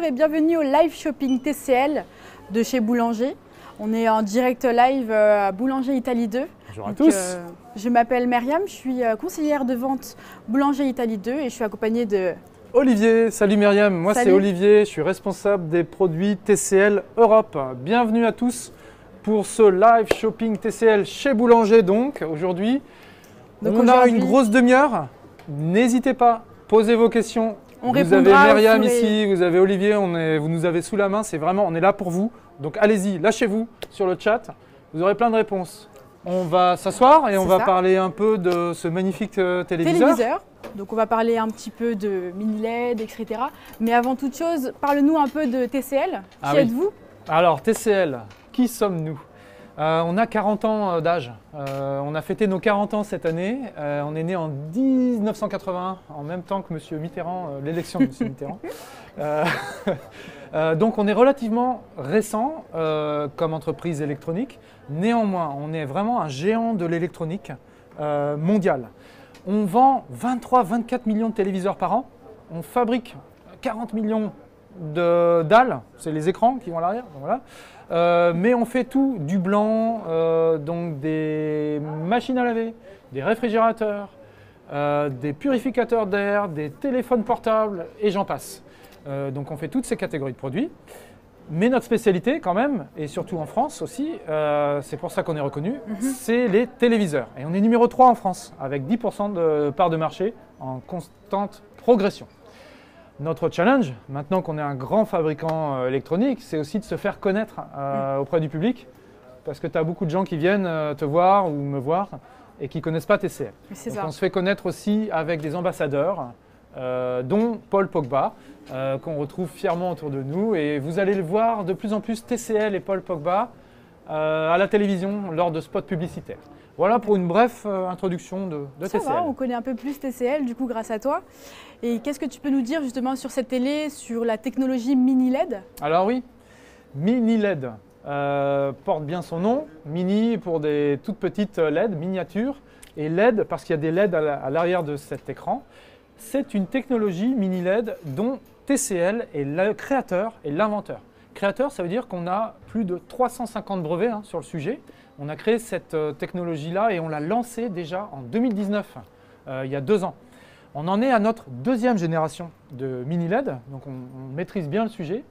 Bonjour et bienvenue au live shopping TCL de chez Boulanger. On est en direct live à Boulanger Italie 2. Bonjour à tous. Je m'appelle Myriam, je suis conseillère de vente Boulanger Italie 2 et je suis accompagnée de Olivier. Salut Myriam, moi c'est Olivier, je suis responsable des produits TCL Europe. Bienvenue à tous pour ce live shopping TCL chez Boulanger donc. Aujourd'hui, on a une grosse demi-heure. N'hésitez pas, posez vos questions. Vous avez Myriam ici, vous avez Olivier, vous nous avez sous la main, on est là pour vous. Donc allez-y, lâchez-vous sur le chat, vous aurez plein de réponses. On va s'asseoir et on va parler un peu de ce magnifique téléviseur. Donc on va parler un petit peu de mini LED, etc. Mais avant toute chose, parle-nous un peu de TCL. Qui êtes-vous? Alors TCL, qui sommes-nous? On a 40 ans d'âge. On a fêté nos 40 ans cette année. On est né en 1981, en même temps que M. Mitterrand, l'élection de M. Mitterrand. Donc on est relativement récent comme entreprise électronique. Néanmoins, on est vraiment un géant de l'électronique mondial. On vend 23-24 millions de téléviseurs par an. On fabrique 40 millions de dalles, c'est les écrans qui vont à l'arrière. Voilà. Mais on fait tout, du blanc, donc des machines à laver, des réfrigérateurs, des purificateurs d'air, des téléphones portables et j'en passe. Donc on fait toutes ces catégories de produits. Mais notre spécialité quand même, et surtout en France aussi, c'est pour ça qu'on est reconnu, c'est les téléviseurs. Et on est numéro 3 en France, avec 10% de part de marché en constante progression. Notre challenge, maintenant qu'on est un grand fabricant électronique, c'est aussi de se faire connaître auprès du public, parce que tu as beaucoup de gens qui viennent te voir ou me voir et qui ne connaissent pas TCL. Donc on se fait connaître aussi avec des ambassadeurs, dont Paul Pogba, qu'on retrouve fièrement autour de nous. Et vous allez le voir de plus en plus, TCL et Paul Pogba à la télévision lors de spots publicitaires. Voilà pour une brève introduction de TCL. Ça va, on connaît un peu plus TCL du coup grâce à toi. Et qu'est-ce que tu peux nous dire justement sur cette télé, sur la technologie mini LED? Alors oui, mini LED porte bien son nom. Mini pour des toutes petites LED, miniatures. Et LED parce qu'il y a des LED à l'arrière de cet écran. C'est une technologie mini LED dont TCL est le créateur et l'inventeur. Créateur, ça veut dire qu'on a plus de 350 brevets sur le sujet. On a créé cette technologie-là et on l'a lancée déjà en 2019, il y a 2 ans. On en est à notre 2e génération de mini LED, donc on maîtrise bien le sujet.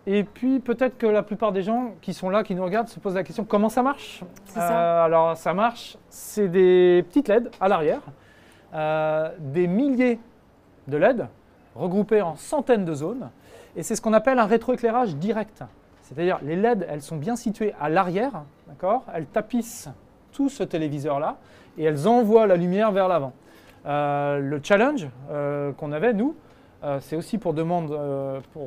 Et puis peut-être que la plupart des gens qui sont là, qui nous regardent, se posent la question comment ça marche? Alors ça marche, c'est des petites LED à l'arrière, des milliers de LED regroupés en centaines de zones. Et c'est ce qu'on appelle un rétroéclairage direct. C'est-à-dire les LED, elles sont bien situées à l'arrière, d'accord? Elles tapissent tout ce téléviseur-là et elles envoient la lumière vers l'avant. Le challenge qu'on avait, nous, c'est aussi pour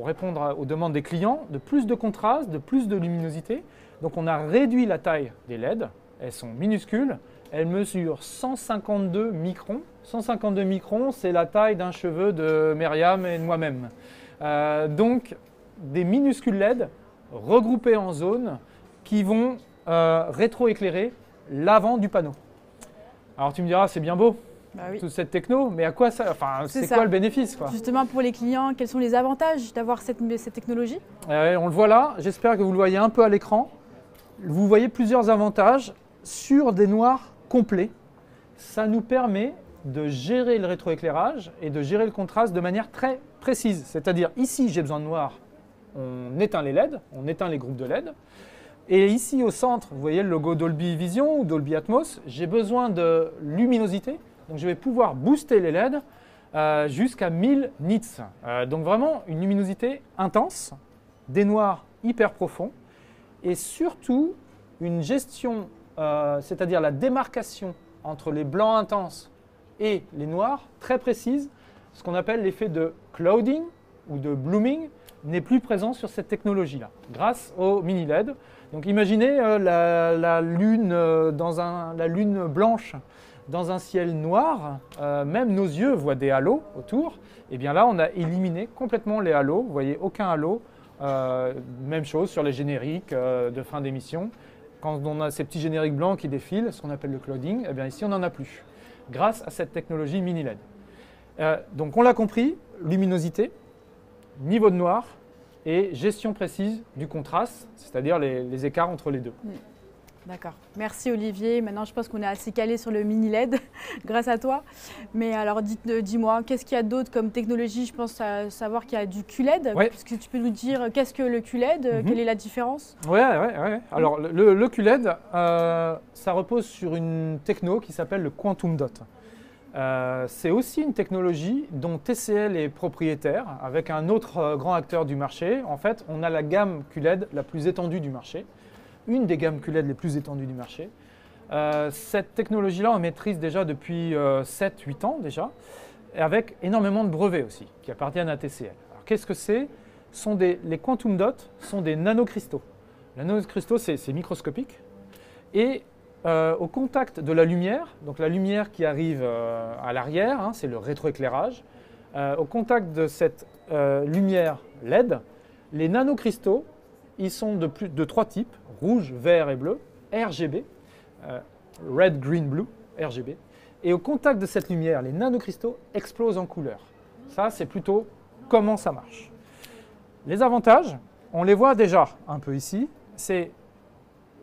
répondre aux demandes des clients, de plus de contraste, de plus de luminosité. Donc on a réduit la taille des LED, elles sont minuscules, elles mesurent 152 microns. 152 microns, c'est la taille d'un cheveu de Myriam et de moi-même. Donc des minuscules LED regroupés en zones qui vont rétroéclairer l'avant du panneau. Alors tu me diras, c'est bien beau, toute cette techno, mais à quoi ça, c'est quoi le bénéfice quoi? Justement pour les clients, quels sont les avantages d'avoir cette technologie? On le voit là, j'espère que vous le voyez un peu à l'écran. Vous voyez plusieurs avantages sur des noirs complets. Ça nous permet de gérer le rétroéclairage et de gérer le contraste de manière très précise. C'est-à-dire ici j'ai besoin de noir, on éteint les LED, on éteint les groupes de LED. Et ici au centre, vous voyez le logo Dolby Vision ou Dolby Atmos, j'ai besoin de luminosité. Donc je vais pouvoir booster les LED jusqu'à 1000 nits. Donc vraiment une luminosité intense, des noirs hyper profonds et surtout une gestion, c'est-à-dire la démarcation entre les blancs intenses et les noirs très précises, ce qu'on appelle l'effet de clouding ou de blooming, n'est plus présent sur cette technologie-là, grâce au mini LED. Donc imaginez la lune blanche dans un ciel noir, même nos yeux voient des halos autour. Et bien là, on a éliminé complètement les halos, vous voyez aucun halo. Même chose sur les génériques de fin d'émission. Quand on a ces petits génériques blancs qui défilent, ce qu'on appelle le clouding, eh bien ici on n'en a plus, grâce à cette technologie mini LED. Donc on l'a compris, luminosité, niveau de noir et gestion précise du contraste, c'est-à-dire les écarts entre les deux. D'accord. Merci Olivier. Maintenant, je pense qu'on est assez calé sur le mini LED grâce à toi. Mais alors, dis-moi, qu'est-ce qu'il y a d'autre comme technologie? Je pense à savoir qu'il y a du QLED. Ouais. Est-ce que tu peux nous dire qu'est-ce que le QLED? Quelle est la différence? Ouais. Alors, le QLED, ça repose sur une techno qui s'appelle le Quantum Dot. C'est aussi une technologie dont TCL est propriétaire avec un autre grand acteur du marché. En fait, on a la gamme QLED la plus étendue du marché. Une des gammes QLED les plus étendues du marché. Cette technologie-là, on maîtrise déjà depuis 7-8 ans déjà, et avec énormément de brevets aussi, qui appartiennent à TCL. Alors qu'est-ce que c'est? Les quantum dots sont des nanocristaux. Les nanocristaux, c'est microscopique, et au contact de la lumière, donc la lumière qui arrive à l'arrière, hein, c'est le rétroéclairage, au contact de cette lumière LED, les nanocristaux, ils sont de 3 types, rouge, vert et bleu, RGB, red, green, blue, RGB. Et au contact de cette lumière, les nanocristaux explosent en couleur. Ça, c'est plutôt comment ça marche. Les avantages, on les voit déjà un peu ici, c'est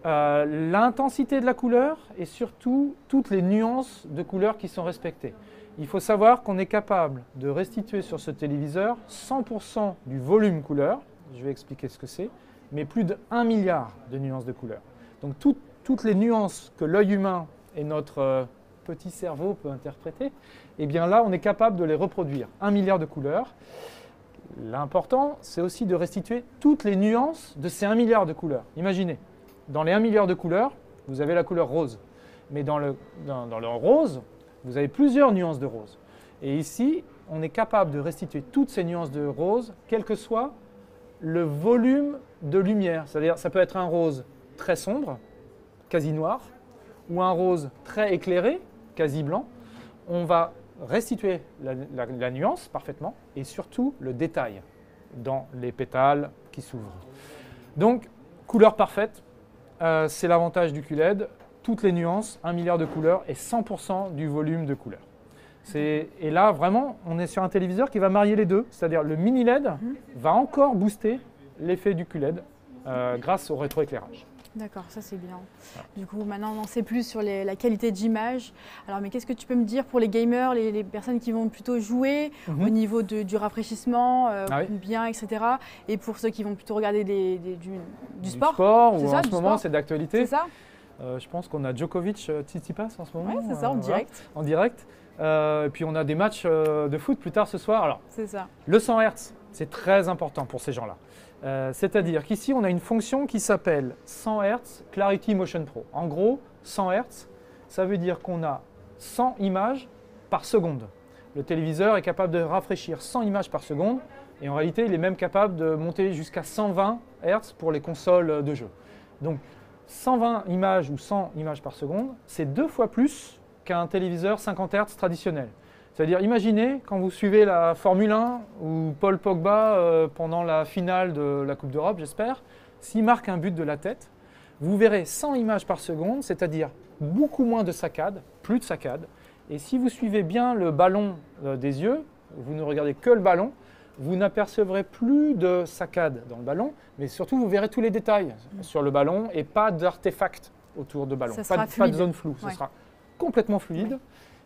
l'intensité de la couleur et surtout toutes les nuances de couleurs qui sont respectées. Il faut savoir qu'on est capable de restituer sur ce téléviseur 100% du volume couleur, je vais expliquer ce que c'est, mais plus de 1 milliard de nuances de couleurs. Donc toutes les nuances que l'œil humain et notre petit cerveau peut interpréter, eh bien là, on est capable de les reproduire. 1 milliard de couleurs. L'important, c'est aussi de restituer toutes les nuances de ces 1 milliard de couleurs. Imaginez, dans les 1 milliard de couleurs, vous avez la couleur rose. Mais dans le rose, vous avez plusieurs nuances de rose. Et ici, on est capable de restituer toutes ces nuances de rose, quel que soit le volume de lumière. C'est-à-dire, ça peut être un rose très sombre, quasi noir, ou un rose très éclairé, quasi blanc. On va restituer la nuance parfaitement et surtout le détail dans les pétales qui s'ouvrent. Donc, couleur parfaite, c'est l'avantage du QLED. Toutes les nuances, 1 milliard de couleurs et 100% du volume de couleurs. Et là, vraiment, on est sur un téléviseur qui va marier les deux. C'est-à-dire le mini LED va encore booster l'effet du QLED grâce au rétroéclairage. D'accord, ça c'est bien. Du coup, maintenant on en sait plus sur la qualité d'image. Alors, mais qu'est-ce que tu peux me dire pour les gamers, les personnes qui vont plutôt jouer au niveau du rafraîchissement, bien, etc. Et pour ceux qui vont plutôt regarder du sport. Du sport, ou ça, en ce moment c'est d'actualité. C'est ça. Je pense qu'on a Djokovic, Tsitsipas en ce moment. Oui, c'est ça, en direct. En direct. Et puis on a des matchs de foot plus tard ce soir. Alors, c'est ça. Le 100 Hz, c'est très important pour ces gens-là. C'est-à-dire qu'ici, on a une fonction qui s'appelle 100 Hz Clarity Motion Pro. En gros, 100 Hz, ça veut dire qu'on a 100 images par seconde. Le téléviseur est capable de rafraîchir 100 images par seconde et en réalité, il est même capable de monter jusqu'à 120 Hz pour les consoles de jeu. Donc, 120 images ou 100 images par seconde, c'est 2 fois plus qu'un téléviseur 50 Hz traditionnel. C'est-à-dire, imaginez quand vous suivez la Formule 1 ou Paul Pogba pendant la finale de la Coupe d'Europe, j'espère, s'il marque un but de la tête, vous verrez 100 images par seconde, c'est-à-dire beaucoup moins de saccades, plus de saccades. Et si vous suivez bien le ballon des yeux, vous ne regardez que le ballon, vous n'apercevrez plus de saccades dans le ballon, mais surtout vous verrez tous les détails sur le ballon et pas d'artefacts autour de ballon, pas de zone floue. Ce sera complètement fluide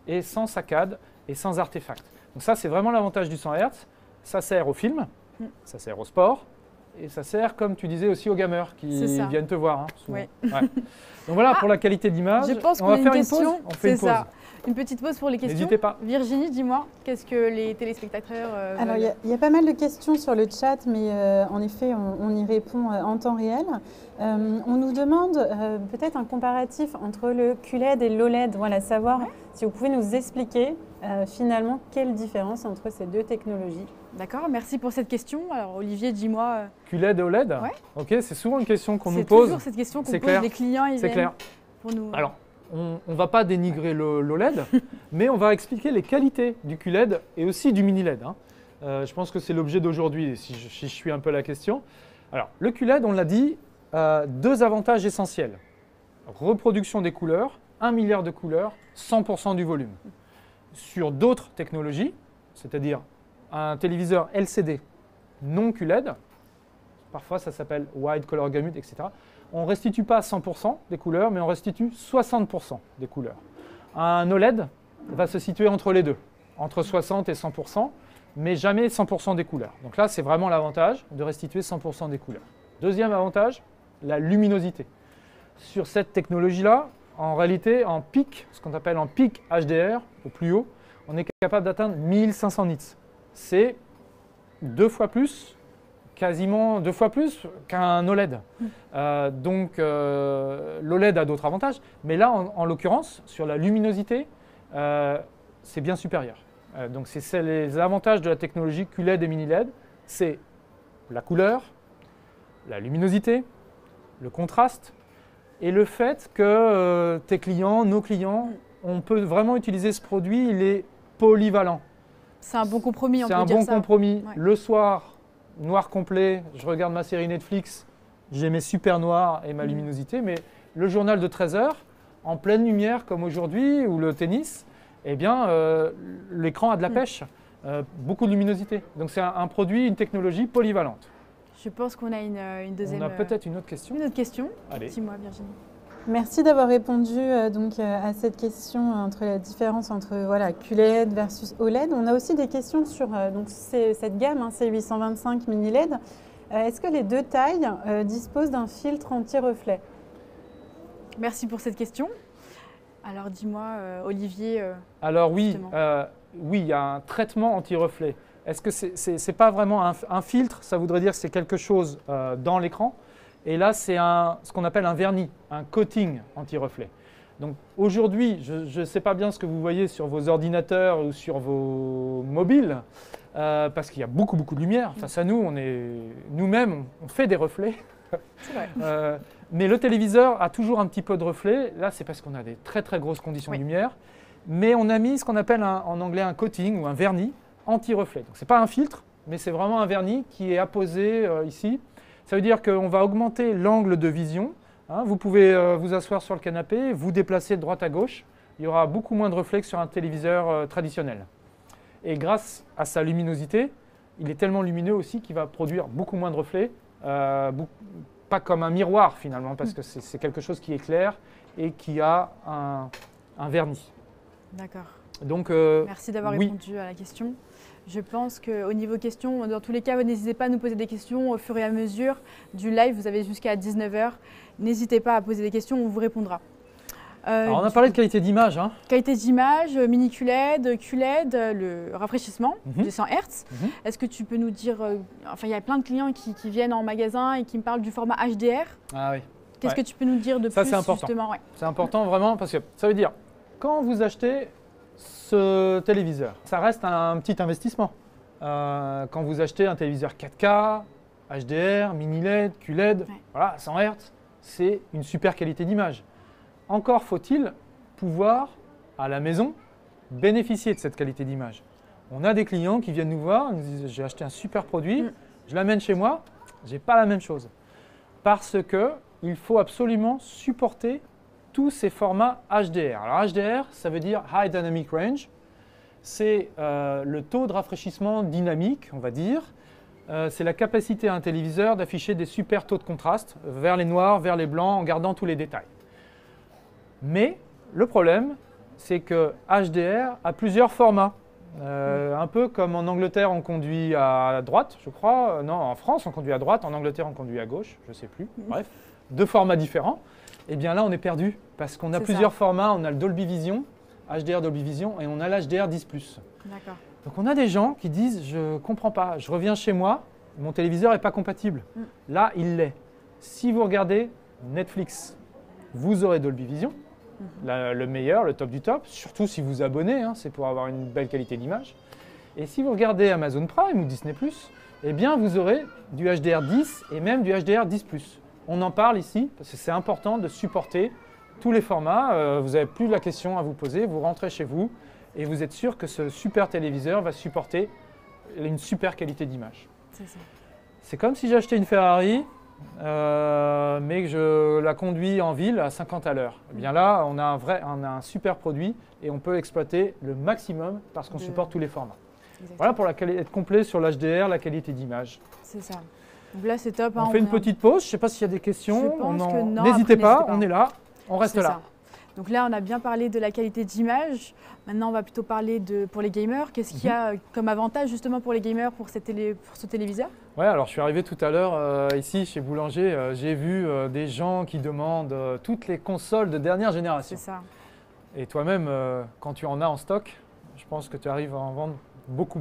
et sans saccades et sans artefacts. Donc ça, c'est vraiment l'avantage du 100 Hz. Ça sert au film, ça sert au sport et ça sert, comme tu disais, aussi aux gamers qui viennent te voir. Hein, souvent. Oui. Donc voilà, pour la qualité d'image, je pense on va faire une pause. On fait une pause. Ça. Une petite pause pour les questions. N'hésitez pas. Virginie, dis-moi, qu'est-ce que les téléspectateurs Alors, il y a pas mal de questions sur le chat, mais en effet, on y répond en temps réel. On nous demande peut-être un comparatif entre le QLED et l'OLED. Voilà, savoir si vous pouvez nous expliquer finalement quelle différence entre ces deux technologies. D'accord, merci pour cette question. Alors, Olivier, dis-moi. QLED et OLED. Ok, c'est souvent une question qu'on nous pose. C'est toujours cette question qu'on pose, les clients, ils viennent pour nous. Alors, on ne va pas dénigrer l'OLED, mais on va expliquer les qualités du QLED et aussi du mini LED. Je pense que c'est l'objet d'aujourd'hui, si je suis un peu la question. Alors, le QLED, on l'a dit, 2 avantages essentiels. Reproduction des couleurs, 1 milliard de couleurs, 100% du volume. Sur d'autres technologies, c'est-à-dire un téléviseur LCD, non QLED, parfois ça s'appelle Wide Color Gamut, etc. On ne restitue pas 100% des couleurs, mais on restitue 60% des couleurs. Un OLED va se situer entre les deux, entre 60 et 100%, mais jamais 100% des couleurs. Donc là, c'est vraiment l'avantage de restituer 100% des couleurs. Deuxième avantage, la luminosité. Sur cette technologie-là, en réalité, en pic, ce qu'on appelle en pic HDR, au plus haut, on est capable d'atteindre 1500 nits. C'est 2 fois plus, quasiment 2 fois plus qu'un OLED. Donc l'OLED a d'autres avantages, mais là, en l'occurrence, sur la luminosité, c'est bien supérieur. Donc c'est les avantages de la technologie QLED et mini-LED, c'est la couleur, la luminosité, le contraste, et le fait que tes clients, nos clients, on peut vraiment utiliser ce produit, il est polyvalent. C'est un bon compromis, on peut dire ça. C'est un bon compromis. Ouais. Le soir, noir complet, je regarde ma série Netflix, j'ai mes super noirs et ma luminosité, mais le journal de 13 heures, en pleine lumière comme aujourd'hui, ou le tennis, eh bien, l'écran a de la pêche, beaucoup de luminosité. Donc c'est un produit, une technologie polyvalente. Je pense qu'on a une deuxième... On a peut-être une autre question. Une autre question. Allez. Dis-moi, Virginie. Merci d'avoir répondu à cette question entre la différence entre QLED versus OLED. On a aussi des questions sur cette gamme, C825 mini LED. Est-ce que les deux tailles disposent d'un filtre anti-reflet? Merci pour cette question. Alors dis-moi, Olivier. Alors oui, il y a un traitement anti-reflet. Est-ce que c'est pas vraiment un filtre? Ça voudrait dire que c'est quelque chose dans l'écran. Et là, c'est ce qu'on appelle un vernis, un coating anti-reflet. Donc aujourd'hui, je ne sais pas bien ce que vous voyez sur vos ordinateurs ou sur vos mobiles, parce qu'il y a beaucoup de lumière. Face à nous, nous-mêmes, on fait des reflets. C'est vrai. Mais le téléviseur a toujours un petit peu de reflet. Là, c'est parce qu'on a des très grosses conditions de lumière. Mais on a mis ce qu'on appelle en anglais un coating ou un vernis anti-reflet. Donc ce n'est pas un filtre, mais c'est vraiment un vernis qui est apposé ici. Ça veut dire qu'on va augmenter l'angle de vision. Vous pouvez vous asseoir sur le canapé, vous déplacer de droite à gauche. Il y aura beaucoup moins de reflets que sur un téléviseur traditionnel. Et grâce à sa luminosité, il est tellement lumineux aussi qu'il va produire beaucoup moins de reflets. Pas comme un miroir finalement, parce que c'est quelque chose qui est clair et qui a un vernis. D'accord. Donc, merci d'avoir répondu à la question. Je pense qu'au niveau questions, dans tous les cas, n'hésitez pas à nous poser des questions au fur et à mesure du live. Vous avez jusqu'à 19 h. N'hésitez pas à poser des questions, on vous répondra. Alors on a parlé de qualité d'image. Qualité d'image, mini QLED, QLED, le rafraîchissement des 100 Hz. Est-ce que tu peux nous dire, il y a plein de clients qui viennent en magasin et qui me parlent du format HDR. Ah oui. Qu'est-ce que tu peux nous dire de plus, c'est important. Justement C'est important vraiment parce que ça veut dire, quand vous achetez ce téléviseur, ça reste un petit investissement. Quand vous achetez un téléviseur 4K, HDR, mini LED, QLED, voilà, 100 Hz, c'est une super qualité d'image. Encore faut-il pouvoir, à la maison, bénéficier de cette qualité d'image. On a des clients qui viennent nous voir, ils nous disent « j'ai acheté un super produit, je l'amène chez moi, je n'ai pas la même chose ». Parce qu'il faut absolument supporter tous ces formats HDR. Alors HDR, ça veut dire High Dynamic Range. C'est le taux de rafraîchissement dynamique, on va dire. C'est la capacité à un téléviseur d'afficher des super taux de contraste vers les noirs, vers les blancs, en gardant tous les détails. Mais le problème, c'est que HDR a plusieurs formats. Un peu comme en Angleterre, on conduit à droite, je crois. Non, en France, on conduit à droite. En Angleterre, on conduit à gauche. Je ne sais plus. Bref, deux formats différents. Eh bien là, on est perdu parce qu'on a plusieurs formats. On a le Dolby Vision, HDR Dolby Vision, et on a l'HDR 10+. D'accord. Donc on a des gens qui disent « je ne comprends pas, je reviens chez moi, mon téléviseur n'est pas compatible ». Là, il l'est. Si vous regardez Netflix, vous aurez Dolby Vision. Le meilleur, le top du top, surtout si vous abonnez, c'est pour avoir une belle qualité d'image. Et si vous regardez Amazon Prime ou Disney+, eh bien vous aurez du HDR 10 et même du HDR 10+. On en parle ici parce que c'est important de supporter tous les formats. Vous n'avez plus la question à vous poser, vous rentrez chez vous et vous êtes sûr que ce super téléviseur va supporter une super qualité d'image. C'est comme si j'achetais une Ferrari, mais que je la conduis en ville à 50 à l'heure. Eh bien là, on a un super produit et on peut exploiter le maximum parce qu'on supporte tous les formats. Voilà pour être complet sur l'HDR, la qualité d'image. C'est ça. Donc là, c'est top. On fait une petite pause. Je ne sais pas s'il y a des questions. N'hésitez pas, on est là. On reste là. Ça. Donc là, on a bien parlé de la qualité d'image. Maintenant, on va plutôt parler pour les gamers. Qu'est-ce qu'il y a comme avantage justement pour les gamers pour ce téléviseur? Ouais, alors je suis arrivé tout à l'heure ici chez Boulanger. J'ai vu des gens qui demandent toutes les consoles de dernière génération. C'est ça. Et toi-même, quand tu en as en stock, je pense que tu arrives à en vendre beaucoup.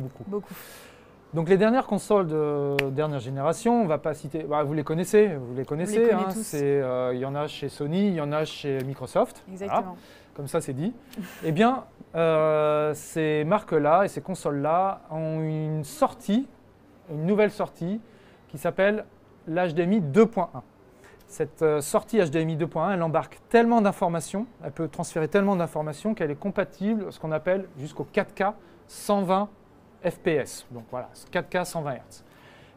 Donc les dernières consoles de dernière génération, on ne va pas citer, vous les connaissez, hein, tous. Il y en a chez Sony, il y en a chez Microsoft. Exactement. Voilà, comme ça c'est dit. Eh bien, ces marques-là et ces consoles-là ont une nouvelle sortie qui s'appelle l'HDMI 2.1. Cette sortie HDMI 2.1, elle embarque tellement d'informations, elle peut transférer tellement d'informations qu'elle est compatible, ce qu'on appelle jusqu'au 4K 120 FPS. Donc voilà, 4K 120 Hz.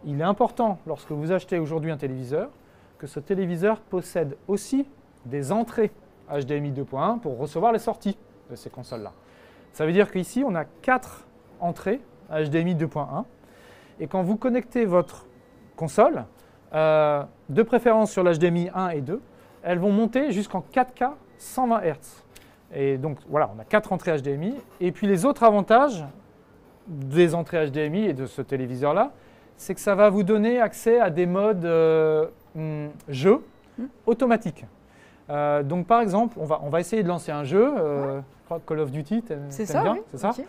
Il est important, lorsque vous achetez aujourd'hui un téléviseur, que ce téléviseur possède aussi des entrées HDMI 2.1 pour recevoir les sorties de ces consoles-là. Ça veut dire qu'ici, on a 4 entrées HDMI 2.1. Et quand vous connectez votre console, de préférence sur l'HDMI 1 et 2, elles vont monter jusqu'en 4K 120 Hz. Et donc voilà, on a 4 entrées HDMI. Et puis les autres avantages des entrées HDMI et de ce téléviseur-là, c'est que ça va vous donner accès à des modes jeux automatiques. Donc par exemple, on va essayer de lancer un jeu, je crois que Call of Duty, t'aimes bien, oui. c'est ça? Okay.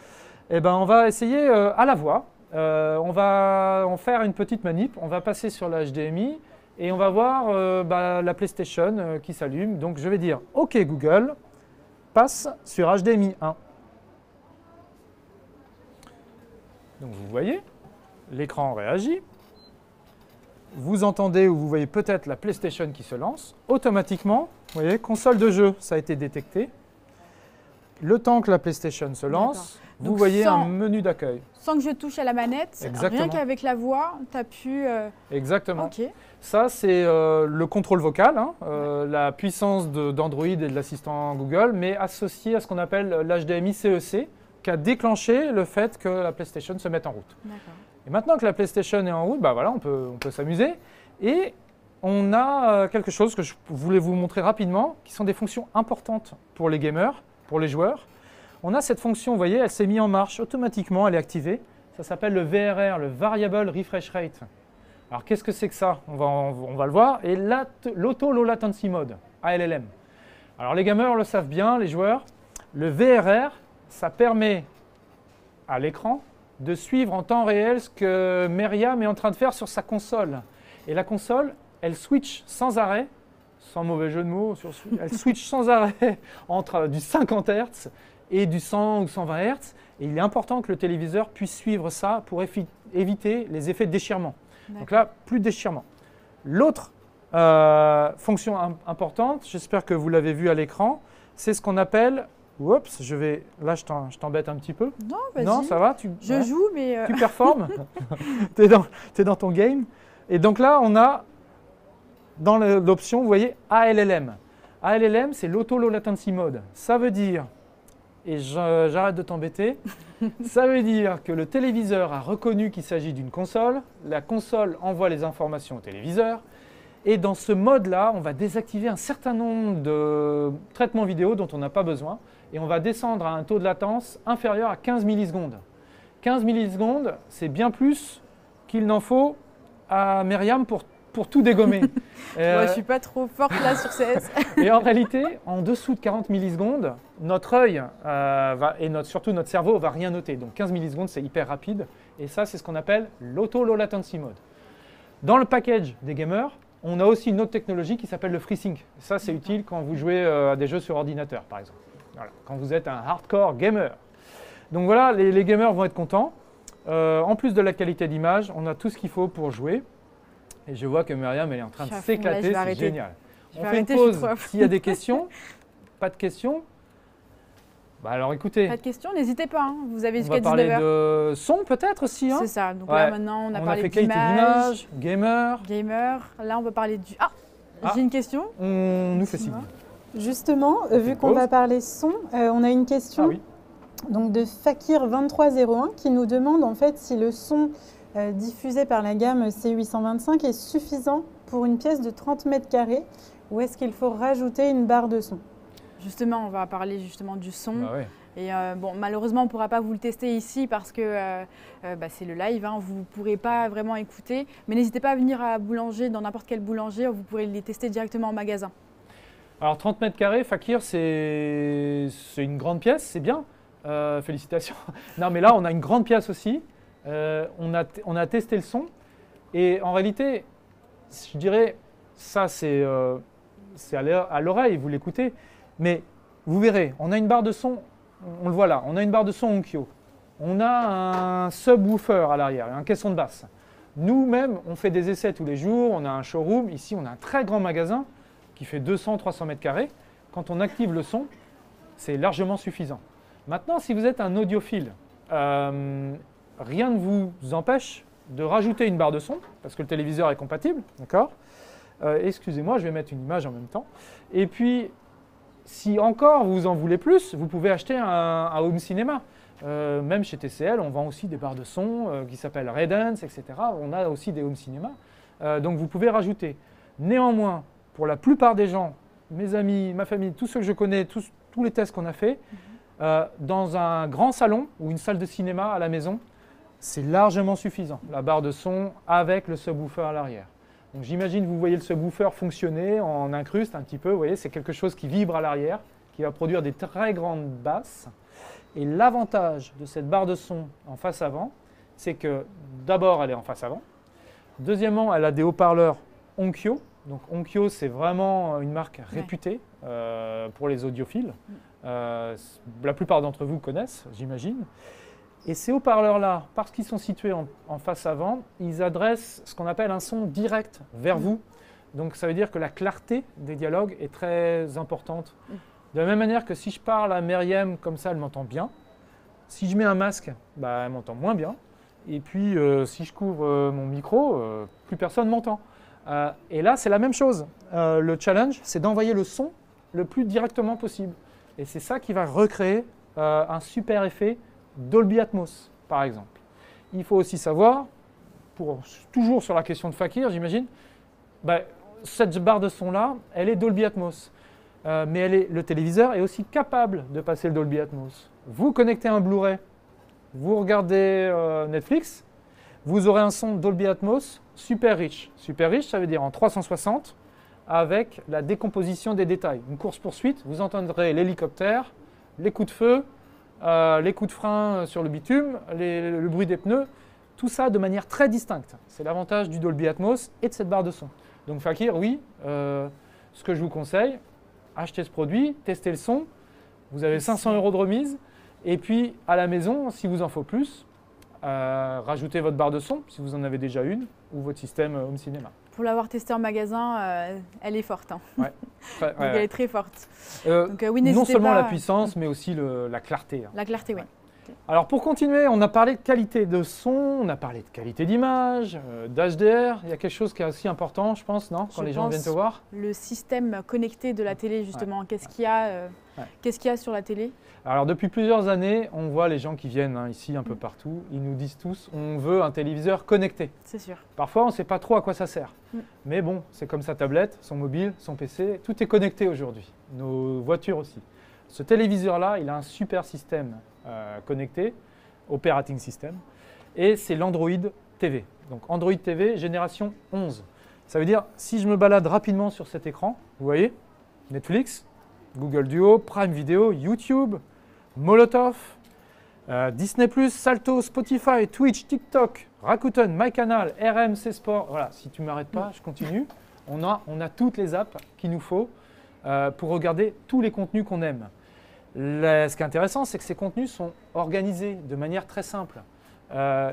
Et ben on va essayer à la voix. On va en faire une petite manip, on va passer sur la HDMI et on va voir la PlayStation qui s'allume. Donc je vais dire OK Google, passe sur HDMI 1. Donc vous voyez, l'écran réagit. Vous entendez ou vous voyez peut-être la PlayStation qui se lance. Automatiquement, vous voyez, console de jeu, ça a été détecté. Le temps que la PlayStation se lance, vous voyez un menu d'accueil. Sans que je touche à la manette, rien qu'avec la voix, tu as pu… Exactement. Okay. Ça, c'est le contrôle vocal, la puissance d'Android et de l'assistant Google, mais associé à ce qu'on appelle l'HDMI CEC, qui a déclenché le fait que la PlayStation se mette en route. Et maintenant que la PlayStation est en route, voilà, on peut s'amuser. Et on a quelque chose que je voulais vous montrer rapidement, qui sont des fonctions importantes pour les gamers, pour les joueurs. On a cette fonction, vous voyez, elle s'est mise en marche automatiquement, elle est activée. Ça s'appelle le VRR, le Variable Refresh Rate. Alors qu'est-ce que c'est que ça? On va le voir. Et l'Auto Low Latency Mode, ALLM. Alors les gamers le savent bien, les joueurs. Le VRR, ça permet à l'écran de suivre en temps réel ce que Myriam est en train de faire sur sa console. Et la console, elle switch sans arrêt, sans mauvais jeu de mots, elle switch sans arrêt entre du 50 Hz et du 100 ou 120 Hz. Et il est important que le téléviseur puisse suivre ça pour éviter les effets de déchirement. Donc là, plus de déchirement. L'autre fonction importante, j'espère que vous l'avez vu à l'écran, c'est ce qu'on appelle… Oups, là je t'embête un petit peu. Non, vas-y. Non, ça va, je joue, mais… Tu performes. T'es dans ton game. Et donc là, on a dans l'option, vous voyez, ALLM. ALLM, c'est l'Auto Low Latency Mode. Ça veut dire, et j'arrête de t'embêter, ça veut dire que le téléviseur a reconnu qu'il s'agit d'une console, la console envoie les informations au téléviseur, et dans ce mode-là, on va désactiver un certain nombre de traitements vidéo dont on n'a pas besoin, et on va descendre à un taux de latence inférieur à 15 millisecondes. 15 millisecondes, c'est bien plus qu'il n'en faut à Myriam pour tout dégommer. Moi, je ne suis pas trop forte là sur CS. Et en réalité, en dessous de 40 millisecondes, notre œil et surtout notre cerveau ne va rien noter. Donc 15 millisecondes, c'est hyper rapide. Et ça, c'est ce qu'on appelle l'Auto Low Latency Mode. Dans le package des gamers, on a aussi une autre technologie qui s'appelle le FreeSync. Ça, c'est utile quand vous jouez à des jeux sur ordinateur, par exemple. Voilà, quand vous êtes un hardcore gamer. Donc voilà, les gamers vont être contents. En plus de la qualité d'image, on a tout ce qu'il faut pour jouer. Et je vois que Myriam, elle est en train de s'éclater, c'est génial. On fait une pause. S'il y a des questions, pas de questions. Alors écoutez. Pas de questions, n'hésitez pas. Hein. Vous avez jusqu'à 19h. On va parler de son peut-être aussi. Hein. C'est ça. Donc là maintenant, on a parlé d'image, gamer. Là, on va parler du… J'ai une question. On nous fait signe. Justement, vu qu'on va parler son, on a une question. Ah oui. donc de Fakir2301 qui nous demande en fait si le son diffusé par la gamme C825 est suffisant pour une pièce de 30 mètres carrés ou est-ce qu'il faut rajouter une barre de son? Justement, on va parler justement du son. Bah ouais. Et bon, malheureusement, on ne pourra pas vous le tester ici parce que c'est le live, hein, vous ne pourrez pas vraiment écouter. Mais n'hésitez pas à venir à Boulanger, dans n'importe quel boulanger, vous pourrez les tester directement en magasin. Alors 30 mètres carrés, Fakir, c'est une grande pièce, c'est bien. Félicitations. Non mais là, on a une grande pièce aussi. On a testé le son. Et en réalité, je dirais, ça c'est à l'oreille, vous l'écoutez. Mais vous verrez, on a une barre de son. On le voit là, on a une barre de son Onkyo. On a un subwoofer à l'arrière, un caisson de basse. Nous-mêmes, on fait des essais tous les jours, on a un showroom. Ici, on a un très grand magasin qui fait 200-300 mètres carrés. Quand on active le son, c'est largement suffisant. Maintenant, si vous êtes un audiophile, rien ne vous empêche de rajouter une barre de son, parce que le téléviseur est compatible, d'accord ? Excusez-moi, je vais mettre une image en même temps. Et puis, si encore vous en voulez plus, vous pouvez acheter un home cinéma. Même chez TCL, on vend aussi des barres de son qui s'appellent Redance, etc. On a aussi des home cinéma. Donc vous pouvez rajouter. Néanmoins, pour la plupart des gens, mes amis, ma famille, tous ceux que je connais, tous les tests qu'on a fait, dans un grand salon ou une salle de cinéma à la maison, c'est largement suffisant. La barre de son avec le subwoofer à l'arrière. Donc j'imagine que vous voyez le subwoofer fonctionner en incruste un petit peu. Vous voyez, c'est quelque chose qui vibre à l'arrière, qui va produire des très grandes basses. Et l'avantage de cette barre de son en face avant, c'est que d'abord, elle est en face avant. Deuxièmement, elle a des haut-parleurs Onkyo. Donc Onkyo, c'est vraiment une marque réputée pour les audiophiles. La plupart d'entre vous connaissent, j'imagine. Et ces haut-parleurs-là, parce qu'ils sont situés en face avant, ils adressent ce qu'on appelle un son direct vers vous. Donc ça veut dire que la clarté des dialogues est très importante. De la même manière que si je parle à Myriam comme ça, elle m'entend bien. Si je mets un masque, elle m'entend moins bien. Et puis si je couvre mon micro, plus personne m'entend. Et là, c'est la même chose. Le challenge, c'est d'envoyer le son le plus directement possible. Et c'est ça qui va recréer un super effet Dolby Atmos, par exemple. Il faut aussi savoir, toujours sur la question de Fakir, j'imagine, cette barre de son-là, elle est Dolby Atmos. Mais le téléviseur est aussi capable de passer le Dolby Atmos. Vous connectez un Blu-ray, vous regardez Netflix, vous aurez un son Dolby Atmos super riche. Super riche, ça veut dire en 360, avec la décomposition des détails. Une course-poursuite, vous entendrez l'hélicoptère, les coups de feu, les coups de frein sur le bitume, le bruit des pneus, tout ça de manière très distincte. C'est l'avantage du Dolby Atmos et de cette barre de son. Donc Fakir, oui, ce que je vous conseille, achetez ce produit, testez le son, vous avez 500 € de remise, et puis à la maison, si vous en faut plus, rajoutez votre barre de son, si vous en avez déjà une, ou votre système home cinéma. Pour l'avoir testé en magasin, elle est forte. Hein. Ouais. Donc elle est très forte. Donc, oui, non seulement la puissance, mais aussi la clarté. Hein. La clarté, oui. Alors pour continuer, on a parlé de qualité de son, on a parlé de qualité d'image, d'HDR. Il y a quelque chose qui est aussi important, je pense, non, quand les gens viennent te voir. Le système connecté de la télé, justement. Qu'est-ce qu'il y a sur la télé? Alors depuis plusieurs années, on voit les gens qui viennent ici un peu partout, ils nous disent tous on veut un téléviseur connecté. C'est sûr. Parfois on ne sait pas trop à quoi ça sert. Mais bon, c'est comme sa tablette, son mobile, son PC, tout est connecté aujourd'hui. Nos voitures aussi. Ce téléviseur-là, il a un super système connecté, operating system, et c'est l'Android TV. Donc Android TV génération 11. Ça veut dire, si je me balade rapidement sur cet écran, vous voyez, Netflix, Google Duo, Prime Video, YouTube, Molotov, Disney+, Salto, Spotify, Twitch, TikTok, Rakuten, MyCanal, RMC Sport. Voilà, si tu ne m'arrêtes pas, je continue. On a toutes les apps qu'il nous faut pour regarder tous les contenus qu'on aime. Ce qui est intéressant, c'est que ces contenus sont organisés de manière très simple.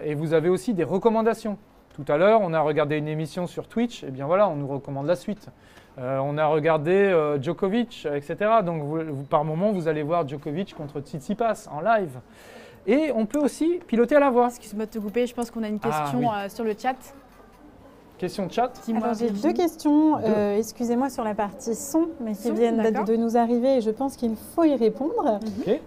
Et vous avez aussi des recommandations. Tout à l'heure, on a regardé une émission sur Twitch, et bien voilà, on nous recommande la suite. On a regardé Djokovic, etc. Donc par moment, vous allez voir Djokovic contre Tsitsipas en live. Et on peut aussi piloter à la voix. Excuse-moi de te couper, je pense qu'on a une question sur le chat. Question de chat. Alors j'ai deux questions, excusez-moi, sur la partie son, mais qui viennent de nous arriver et je pense qu'il faut y répondre. Okay.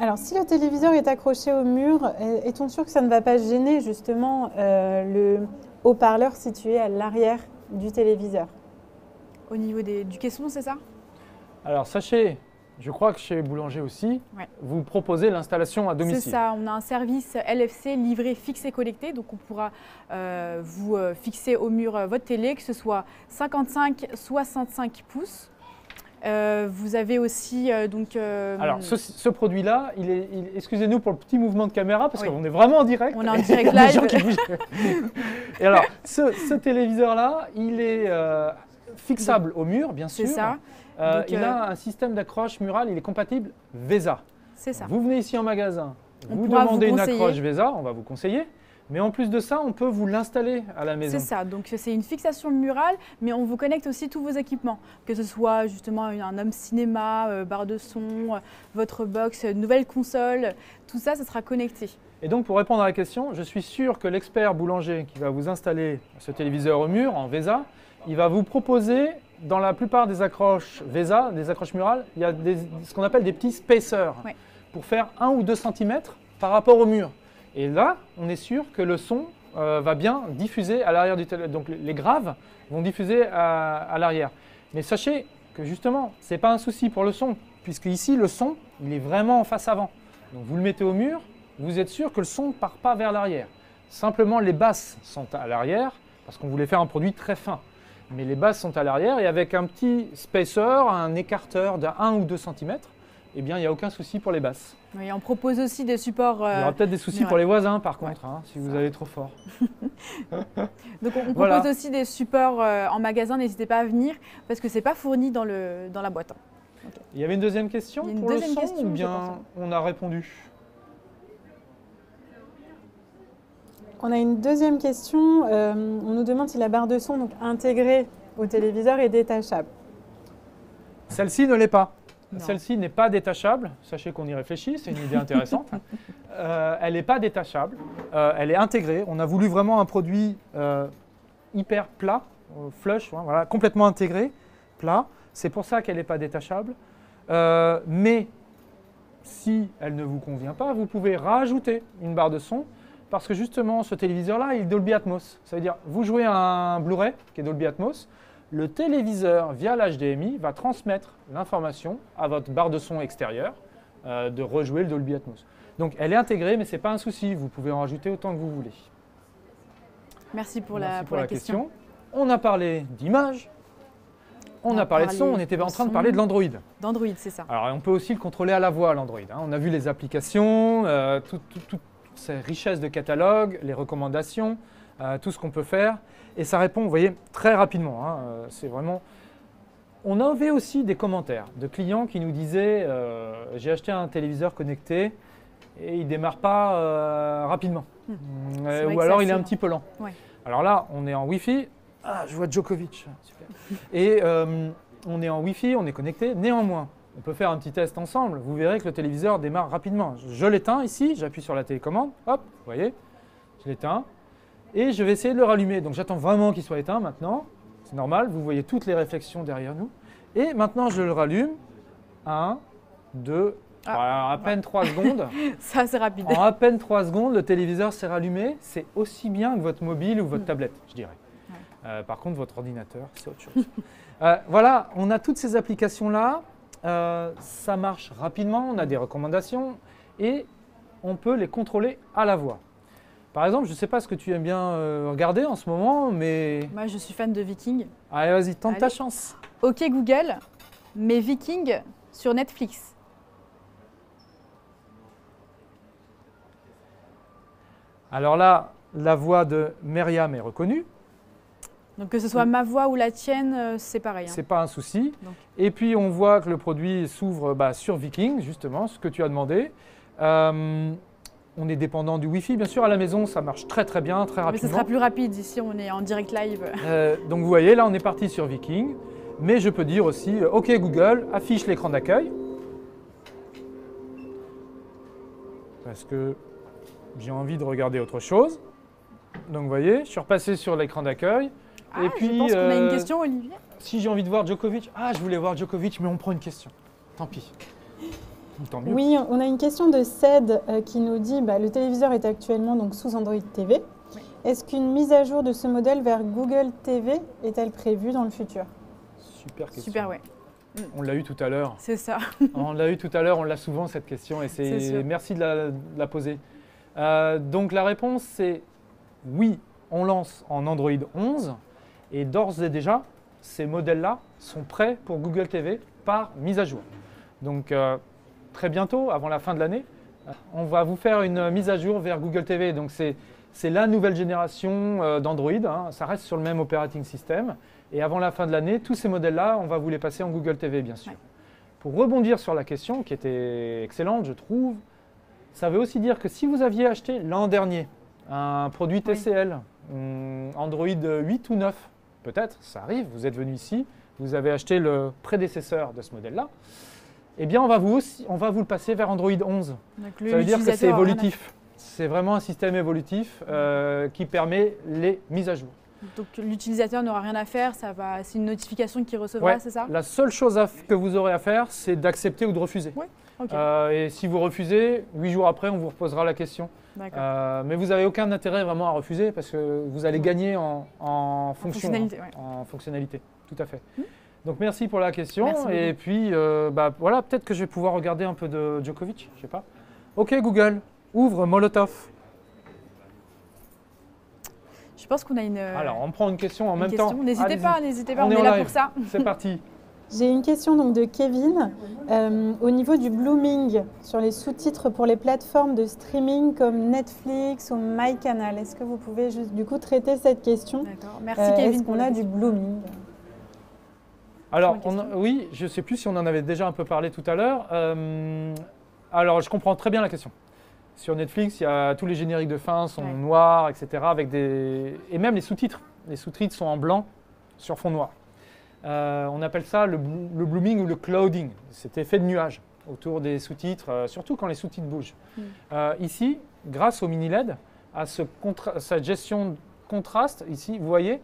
Alors si le téléviseur est accroché au mur, est-on sûr que ça ne va pas gêner justement le haut-parleur situé à l'arrière du téléviseur? Au niveau du caisson, c'est ça? Alors sachez, je crois que chez Boulanger aussi, vous proposez l'installation à domicile. C'est ça, on a un service LFC livré, fixe et connecté. Donc on pourra vous fixer au mur votre télé, que ce soit 55-65 pouces. Vous avez aussi Alors ce produit-là, excusez-nous pour le petit mouvement de caméra parce qu'on est vraiment en direct. On est en direct live. Et alors ce téléviseur-là, il est fixable au mur, bien sûr. C'est ça. Il a un système d'accroche murale, il est compatible VESA. C'est ça. Vous venez ici en magasin, vous demandez une accroche VESA, on va vous conseiller. Mais en plus de ça, on peut vous l'installer à la maison. C'est ça, donc c'est une fixation murale, mais on vous connecte aussi tous vos équipements. Que ce soit justement un home cinéma, barre de son, votre box, nouvelle console, tout ça, ça sera connecté. Et donc pour répondre à la question, je suis sûr que l'expert boulanger qui va vous installer ce téléviseur au mur en VESA, il va vous proposer, dans la plupart des accroches VESA, des accroches murales, il y a ce qu'on appelle des petits spacers pour faire 1 ou 2 cm par rapport au mur. Et là, on est sûr que le son va bien diffuser à l'arrière du téléviseur. Donc les graves vont diffuser à l'arrière. Mais sachez que justement, ce n'est pas un souci pour le son, puisque ici, le son, il est vraiment en face avant. Donc vous le mettez au mur, vous êtes sûr que le son ne part pas vers l'arrière. Simplement, les basses sont à l'arrière, parce qu'on voulait faire un produit très fin. Mais les basses sont à l'arrière et avec un petit spacer, un écarteur de 1 ou 2 cm, eh bien, il n'y a aucun souci pour les basses. Oui, on propose aussi des supports… Il y aura peut-être des soucis pour les voisins, par contre, si vous allez trop fort. Donc, on propose aussi des supports en magasin, n'hésitez pas à venir, parce que ce n'est pas fourni dans la boîte. Okay. Il y avait une deuxième question pour le son ou bien on a répondu? On a une deuxième question. On nous demande si la barre de son intégrée au téléviseur est détachable. Celle-ci ne l'est pas. Celle-ci n'est pas détachable. Sachez qu'on y réfléchit, c'est une idée intéressante. Elle n'est pas détachable. Elle est intégrée. On a voulu vraiment un produit hyper plat, flush, voilà, complètement intégré, plat. C'est pour ça qu'elle n'est pas détachable. Mais si elle ne vous convient pas, vous pouvez rajouter une barre de son. Parce que justement, ce téléviseur-là, il est Dolby Atmos. Ça veut dire, vous jouez un Blu-ray qui est Dolby Atmos, le téléviseur, via l'HDMI, va transmettre l'information à votre barre de son extérieure de rejouer le Dolby Atmos. Donc, elle est intégrée, mais ce n'est pas un souci. Vous pouvez en rajouter autant que vous voulez. Merci pour la question. On a parlé d'image, on a parlé de son, on était en train de parler de l'Android. D'Android, c'est ça. Alors, on peut aussi le contrôler à la voix, l'Android. On a vu les applications, ces richesses de catalogue, les recommandations, tout ce qu'on peut faire. Et ça répond, vous voyez, très rapidement. C'est vraiment… On avait aussi des commentaires de clients qui nous disaient j'ai acheté un téléviseur connecté et il ne démarre pas rapidement. Ou alors il est un petit peu lent. Ouais. Alors là, on est en Wi-Fi. Ah, je vois Djokovic. Super. Et on est en Wi-Fi, on est connecté. Néanmoins, on peut faire un petit test ensemble. Vous verrez que le téléviseur démarre rapidement. Je l'éteins ici, j'appuie sur la télécommande. Hop, vous voyez, je l'éteins. Et je vais essayer de le rallumer. Donc j'attends vraiment qu'il soit éteint maintenant. C'est normal, vous voyez toutes les réflexions derrière nous. Et maintenant, je le rallume. 1, 2, à peine 3 secondes. Ça, c'est rapide. En à peine 3 secondes, le téléviseur s'est rallumé. C'est aussi bien que votre mobile ou votre tablette, je dirais. Ouais. Par contre, votre ordinateur, c'est autre chose. Voilà, on a toutes ces applications-là. Ça marche rapidement, on a des recommandations et on peut les contrôler à la voix. Par exemple, je ne sais pas ce que tu aimes bien regarder en ce moment, mais… Moi, je suis fan de Vikings. Allez, vas-y, tente ta chance. Ok Google, mets Vikings sur Netflix. Alors là, la voix de Myriam est reconnue. Donc que ce soit ma voix ou la tienne, c'est pareil. C'est pas un souci. Donc. Et puis on voit que le produit s'ouvre sur Vikings, justement, ce que tu as demandé. On est dépendant du Wi-Fi, bien sûr. À la maison, ça marche très très bien, très rapidement. Mais ce sera plus rapide. Ici, on est en direct live. Donc vous voyez, là, on est parti sur Vikings. Mais je peux dire aussi, OK Google, affiche l'écran d'accueil. Parce que j'ai envie de regarder autre chose. Donc vous voyez, je suis repassé sur l'écran d'accueil. Et puis, je pense qu'on a une question, Olivier. Si j'ai envie de voir Djokovic, je voulais voir Djokovic, mais on prend une question. Tant pis. Tant mieux. Oui, on a une question de Ced qui nous dit le téléviseur est actuellement donc sous Android TV. Oui. Est-ce qu'une mise à jour de ce modèle vers Google TV est-elle prévue dans le futur? Super question. Super, ouais. On l'a eu tout à l'heure. C'est ça. On l'a eu tout à l'heure, on l'a souvent cette question et merci de la poser. Donc la réponse c'est oui, on lance en Android 11 et d'ores et déjà, ces modèles-là sont prêts pour Google TV par mise à jour. Donc très bientôt, avant la fin de l'année, on va vous faire une mise à jour vers Google TV. Donc c'est la nouvelle génération d'Android, hein. Ça reste sur le même operating system. Et avant la fin de l'année, tous ces modèles-là, on va vous les passer en Google TV, bien sûr. Ouais. Pour rebondir sur la question, qui était excellente, je trouve, ça veut aussi dire que si vous aviez acheté l'an dernier un produit TCL, Android 8 ou 9, peut-être, ça arrive, vous êtes venu ici, vous avez acheté le prédécesseur de ce modèle-là, eh bien on va vous le passer vers Android 11. Ça veut dire que c'est évolutif. C'est vraiment un système évolutif qui permet les mises à jour. Donc l'utilisateur n'aura rien à faire, c'est une notification qu'il recevra, c'est ça? La seule chose que vous aurez à faire, c'est d'accepter ou de refuser. Oui. Okay. Et si vous refusez, 8 jours après, on vous reposera la question. Mais vous n'avez aucun intérêt vraiment à refuser parce que vous allez gagner en fonctionnalité. Tout à fait. Donc merci pour la question. Merci et puis voilà, peut-être que je vais pouvoir regarder un peu de Djokovic, je sais pas. Ok Google, ouvre Molotov. Je pense qu'on a une. Alors on prend une question en même temps. N'hésitez pas, on est là pour ça. C'est parti. J'ai une question donc de Kevin. Au niveau du blooming sur les sous-titres pour les plateformes de streaming comme Netflix ou MyCanal, est-ce que vous pouvez juste du coup traiter cette question? D'accord, merci Kevin. Est-ce qu'on a du blooming? Alors oui, je ne sais plus si on en avait déjà un peu parlé tout à l'heure. Alors je comprends très bien la question. Sur Netflix, tous les génériques de fin sont noirs, etc. Et même les sous-titres. Les sous-titres sont en blanc sur fond noir. On appelle ça le blooming ou le clouding, cet effet de nuage autour des sous-titres, surtout quand les sous-titres bougent. Ici, grâce au mini LED, à cette gestion de contraste, ici, vous voyez,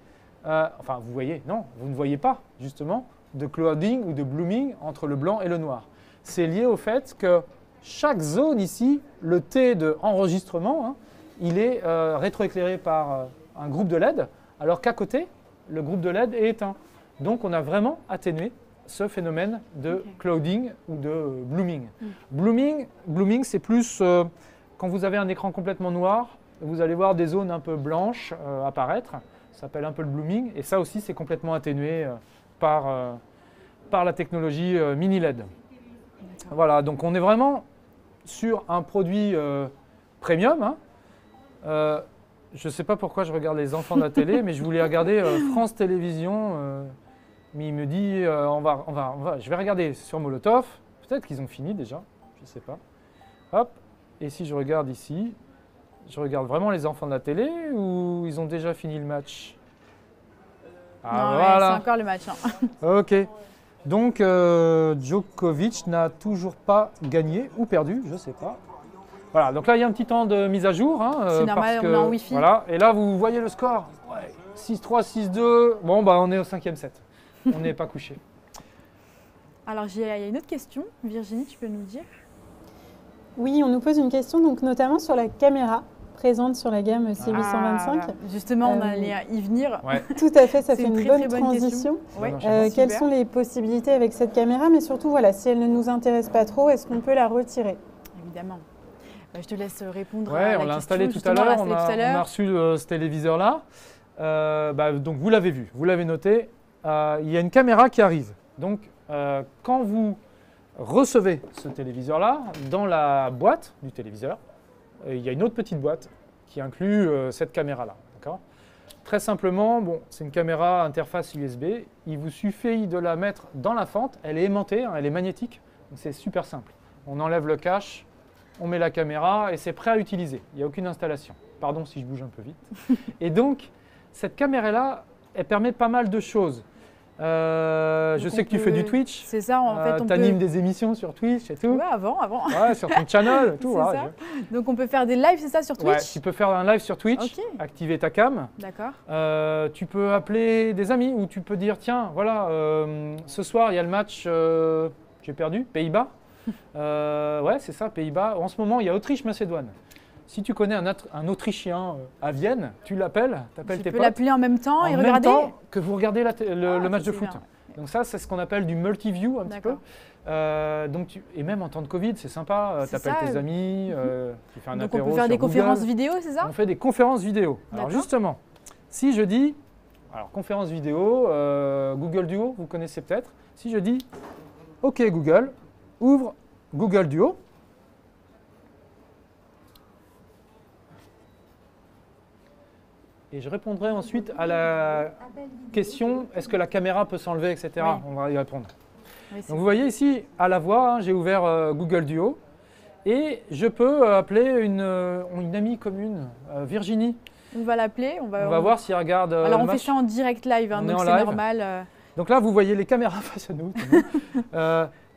non, vous ne voyez pas justement de clouding ou de blooming entre le blanc et le noir. C'est lié au fait que chaque zone ici, le T de enregistrement, il est rétroéclairé par un groupe de LED, alors qu'à côté, le groupe de LED est éteint. Donc, on a vraiment atténué ce phénomène de clouding ou de blooming. Blooming, c'est plus quand vous avez un écran complètement noir, vous allez voir des zones un peu blanches apparaître. Ça s'appelle un peu le blooming. Et ça aussi, c'est complètement atténué par la technologie mini LED. Voilà, donc on est vraiment sur un produit premium. Je ne sais pas pourquoi je regarde les enfants de la télé, mais je voulais regarder France Télévisions. Mais il me dit, je vais regarder sur Molotov. Peut-être qu'ils ont fini déjà, je ne sais pas. Hop, et si je regarde ici, je regarde vraiment les enfants de la télé ou ils ont déjà fini le match? Non, voilà. C'est encore le match. Ok. Donc, Djokovic n'a toujours pas gagné ou perdu, je ne sais pas. Voilà, donc là, il y a un petit temps de mise à jour. C'est normal, on est en Wi-Fi. Voilà, et là, vous voyez le score. 6-3, 6-2. Bon, on est au 5e set. On n'est pas couché. Alors, il y a une autre question. Virginie, tu peux nous dire? Oui, on nous pose une question, donc, notamment sur la caméra présente sur la gamme C825. Justement, on allait y venir. Ouais. Tout à fait, ça fait une bonne transition. Quelles sont les possibilités avec cette caméra? Mais surtout, voilà, si elle ne nous intéresse pas trop, est-ce qu'on peut la retirer? Évidemment. Je te laisse répondre à la question. On l'a installé tout à l'heure, on a reçu ce téléviseur-là. Donc vous l'avez vu, vous l'avez noté, il y a une caméra qui arrive. Donc quand vous recevez ce téléviseur-là, dans la boîte du téléviseur, il y a une autre petite boîte qui inclut cette caméra-là. Très simplement, c'est une caméra interface USB, il vous suffit de la mettre dans la fente, elle est aimantée, elle est magnétique, c'est super simple. On enlève le cache, on met la caméra et c'est prêt à utiliser. Il n'y a aucune installation. Pardon si je bouge un peu vite. Et donc, cette caméra-là, elle permet pas mal de choses. Je sais que tu fais du Twitch. C'est ça, en fait. Tu animes des émissions sur Twitch et tout. Ouais, avant. Ouais, sur ton channel et tout. C'est ça. Donc, on peut faire des lives, c'est ça, sur Twitch? Ouais, tu peux faire un live sur Twitch, activer ta cam. D'accord. Tu peux appeler des amis ou tu peux dire, tiens, voilà, ce soir, il y a le match, j'ai perdu, Pays-Bas. Ouais, c'est ça, Pays-Bas. En ce moment, il y a Autriche-Macédoine. Si tu connais un Autrichien à Vienne, tu l'appelles, t'appelles tes potes. Tu peux l'appeler en même temps et regarder. En même temps que vous regardez le match de foot. Bien. Donc ça, c'est ce qu'on appelle du multi-view un petit peu. Et même en temps de Covid, c'est sympa. Tu appelles tes amis, tu fais un apéro. Donc on peut faire des conférences vidéo, c'est ça? On fait des conférences vidéo. Alors justement, si je dis, alors conférence vidéo, Google Duo, vous connaissez peut-être. Si je dis, OK Google, ouvre Google Duo. Et je répondrai ensuite à la question, est-ce que la caméra peut s'enlever, etc. Oui. On va y répondre. Oui, donc vous voyez ici, à la voix, hein, j'ai ouvert Google Duo et je peux appeler une amie commune, Virginie. On va l'appeler, on va voir si elle regarde Alors le match. On fait ça en direct live, hein, donc c'est normal. Donc là, vous voyez les caméras face à nous.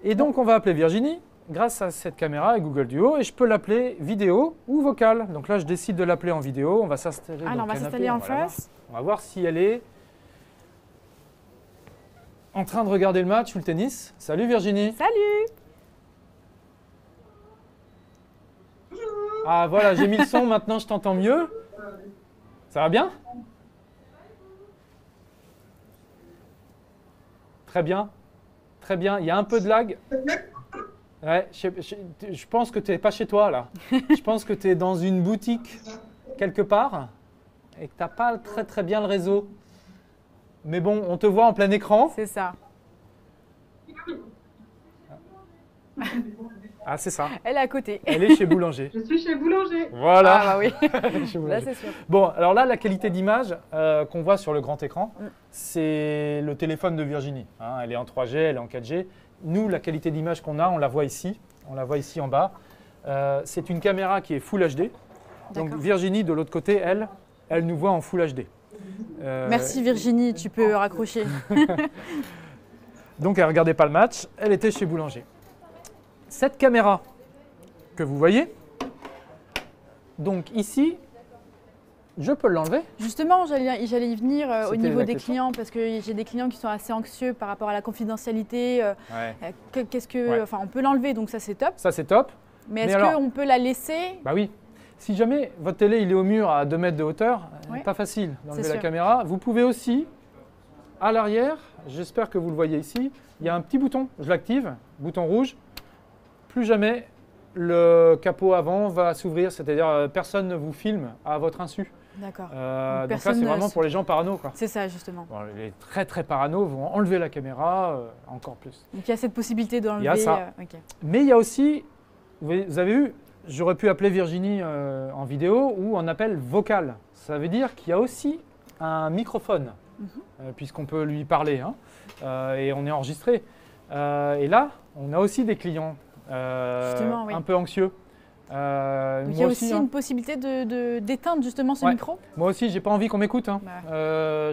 Et donc on va appeler Virginie grâce à cette caméra et Google Duo, et je peux l'appeler vidéo ou vocale. Donc là, je décide de l'appeler en vidéo. On va s'installer on va s'installer en face. On va voir si elle est en train de regarder le match ou le tennis. Salut Virginie. Salut. Ah voilà, j'ai mis le son, maintenant je t'entends mieux. Ça va bien? Très bien. Très bien. Il y a un peu de lag. Ouais, je pense que tu n'es pas chez toi là. Je pense que tu es dans une boutique quelque part et que tu n'as pas très bien le réseau. Mais bon, on te voit en plein écran. C'est ça. Ah, c'est ça. Elle est à côté. Elle est chez Boulanger. Je suis chez Boulanger. Voilà. Ah bah oui. Là, c'est sûr. Bon, alors là, la qualité d'image qu'on voit sur le grand écran, c'est le téléphone de Virginie. Hein, elle est en 3G, elle est en 4G. Nous, la qualité d'image qu'on a, on la voit ici. On la voit ici en bas. C'est une caméra qui est Full HD. Donc Virginie, de l'autre côté, elle nous voit en Full HD. Merci Virginie, tu peux raccrocher. Donc elle ne regardait pas le match, elle était chez Boulanger. Cette caméra que vous voyez, donc ici, je peux l'enlever. Justement, j'allais y venir au niveau des clients, parce que j'ai des clients qui sont assez anxieux par rapport à la confidentialité. Enfin, on peut l'enlever, donc ça c'est top. Ça c'est top. Mais est-ce qu'on peut la laisser? Bah oui. Si jamais votre télé il est au mur à 2 mètres de hauteur, pas facile d'enlever la caméra. Vous pouvez aussi, à l'arrière, j'espère que vous le voyez ici, il y a un petit bouton, je l'active, bouton rouge. Plus jamais le capot avant va s'ouvrir, c'est-à-dire personne ne vous filme à votre insu. D'accord. Donc là, c'est vraiment pour les gens parano. C'est ça, justement. Bon, les très parano vont enlever la caméra encore plus. Donc il y a cette possibilité d'enlever. Il y a ça. Mais il y a aussi, vous avez vu, j'aurais pu appeler Virginie en vidéo ou en appel vocal. Ça veut dire qu'il y a aussi un microphone, puisqu'on peut lui parler, hein, et on est enregistré. Et là, on a aussi des clients un peu anxieux. Donc il y a aussi une possibilité d'éteindre justement ce micro? Moi aussi, j'ai pas envie qu'on m'écoute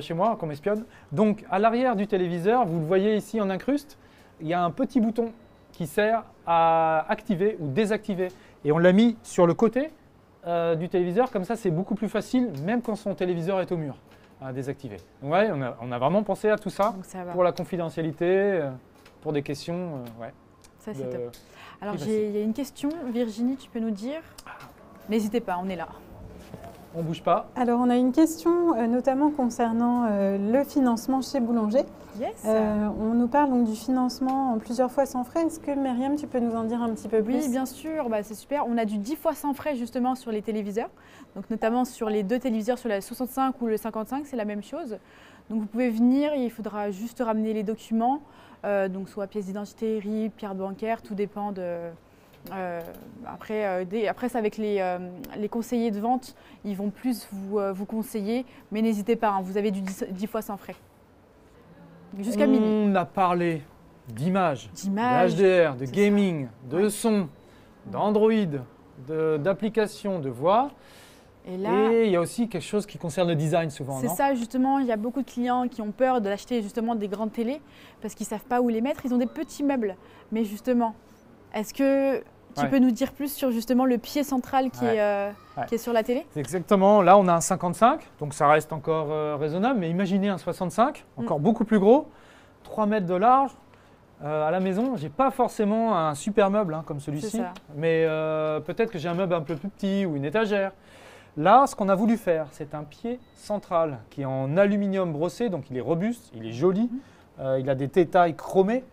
chez moi, qu'on m'espionne. Donc à l'arrière du téléviseur, vous le voyez ici en incruste, il y a un petit bouton qui sert à activer ou désactiver. Et on l'a mis sur le côté du téléviseur, comme ça c'est beaucoup plus facile, même quand son téléviseur est au mur, à désactiver. Donc ouais, on a vraiment pensé à tout ça, pour la confidentialité, pour des questions. Ça c'est top. Alors il y a une question, Virginie, tu peux nous dire? N'hésitez pas, on est là. On ne bouge pas. Alors on a une question notamment concernant le financement chez Boulanger. Yes. On nous parle donc du financement en plusieurs fois sans frais. Est-ce que Myriam, tu peux nous en dire un petit peu plus? Oui, bien sûr, c'est super. On a du 10 fois sans frais justement sur les téléviseurs, donc notamment sur les 2 téléviseurs, sur la 65 ou le 55, c'est la même chose. Donc vous pouvez venir, il faudra juste ramener les documents, donc soit pièce d'identité, RIB, carte bancaire, tout dépend de… après, c'est avec les conseillers de vente, ils vont plus vous conseiller, mais n'hésitez pas, hein, vous avez du 10 fois sans frais. Jusqu'à minuit. On a parlé d'image, d'HDR, de gaming, de son, d'Android, d'applications, de voix. Et il y a aussi quelque chose qui concerne le design souvent, c'est ça, justement. Il y a beaucoup de clients qui ont peur de l'acheter justement des grandes télés parce qu'ils ne savent pas où les mettre. Ils ont des petits meubles. Mais justement, est-ce que tu peux nous dire plus sur justement le pied central qui est sur la télé? Exactement. Là, on a un 55, donc ça reste encore raisonnable. Mais imaginez un 65, encore beaucoup plus gros, 3 mètres de large. À la maison, je n'ai pas forcément un super meuble comme celui-ci, mais peut-être que j'ai un meuble un peu plus petit ou une étagère. Là, ce qu'on a voulu faire, c'est un pied central qui est en aluminium brossé, donc il est robuste, il est joli, il a des détails chromés,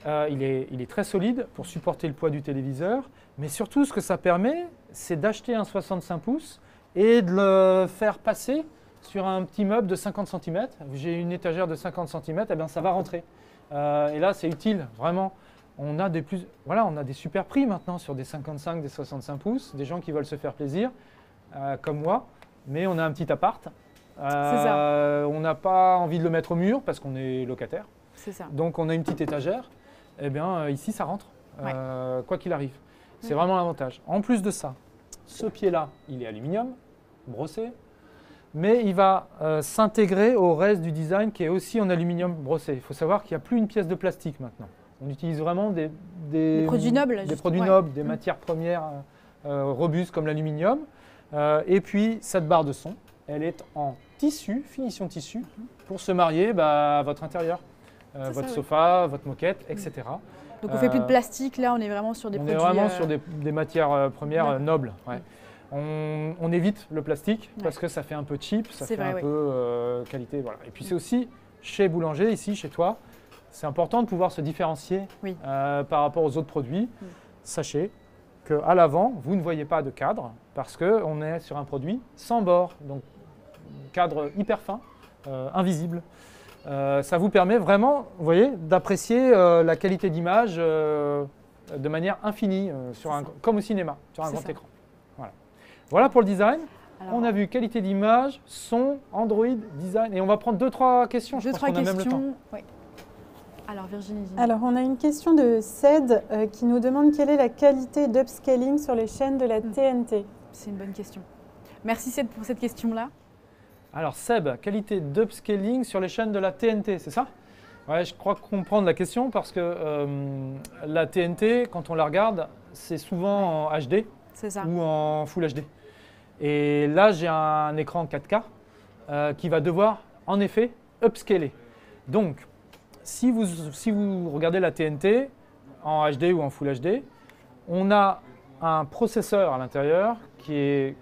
il est très solide pour supporter le poids du téléviseur. Mais surtout, ce que ça permet, c'est d'acheter un 65 pouces et de le faire passer sur un petit meuble de 50 cm. J'ai une étagère de 50 cm, et bien ça va rentrer. Et là, c'est utile, vraiment. On a des super prix maintenant sur des 55, des 65 pouces, des gens qui veulent se faire plaisir. Comme moi, mais on a un petit appart. On n'a pas envie de le mettre au mur parce qu'on est locataire. C'est ça. Donc on a une petite étagère. Eh bien, ici, ça rentre, quoi qu'il arrive. C'est vraiment l'avantage. En plus de ça, ce pied-là, il est aluminium, brossé, mais il va s'intégrer au reste du design qui est aussi en aluminium brossé. Il faut savoir qu'il n'y a plus une pièce de plastique maintenant. On utilise vraiment des produits nobles, des matières premières robustes comme l'aluminium. Et puis, cette barre de son, elle est en tissu, finition tissu, pour se marier à votre intérieur, votre sofa, votre moquette, etc. Donc, on ne fait plus de plastique, là, on est vraiment sur des produits… On est vraiment sur des matières premières nobles. On évite le plastique parce que ça fait un peu cheap, ça fait un peu qualité. Voilà. Et puis, c'est aussi chez Boulanger, ici, chez toi, c'est important de pouvoir se différencier par rapport aux autres produits. Sachez qu'à l'avant, vous ne voyez pas de cadre parce qu'on est sur un produit sans bord, donc cadre hyper fin, invisible. Ça vous permet vraiment, vous voyez, d'apprécier la qualité d'image de manière infinie, comme au cinéma, sur un grand écran. Voilà pour le design. Alors, on a vu qualité d'image, son, Android, design, et on va prendre 2-3 questions. Je pense qu'on a même le temps. Alors Virginie. Alors on a une question de Ced qui nous demande quelle est la qualité d'upscaling sur les chaînes de la TNT. C'est une bonne question. Merci Ced pour cette question-là. Alors Seb, qualité d'upscaling sur les chaînes de la TNT, c'est ça? Ouais, je crois comprendre la question parce que la TNT, quand on la regarde, c'est souvent en HD ou en Full HD. Et là, j'ai un écran 4K qui va devoir en effet upscaler. Donc, si vous regardez la TNT en HD ou en Full HD, on a un processeur à l'intérieur qui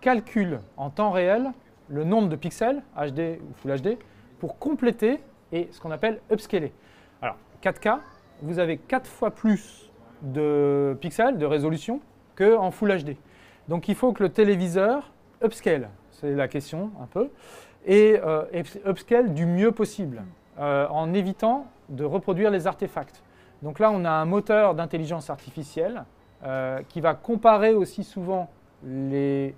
calcule en temps réel le nombre de pixels HD ou Full HD pour compléter et ce qu'on appelle upscaler. Alors 4K, vous avez 4 fois plus de pixels, de résolution qu'en Full HD. Donc il faut que le téléviseur upscale, c'est la question un peu, et upscale du mieux possible. En évitant de reproduire les artefacts. Donc là, on a un moteur d'intelligence artificielle qui va comparer aussi souvent les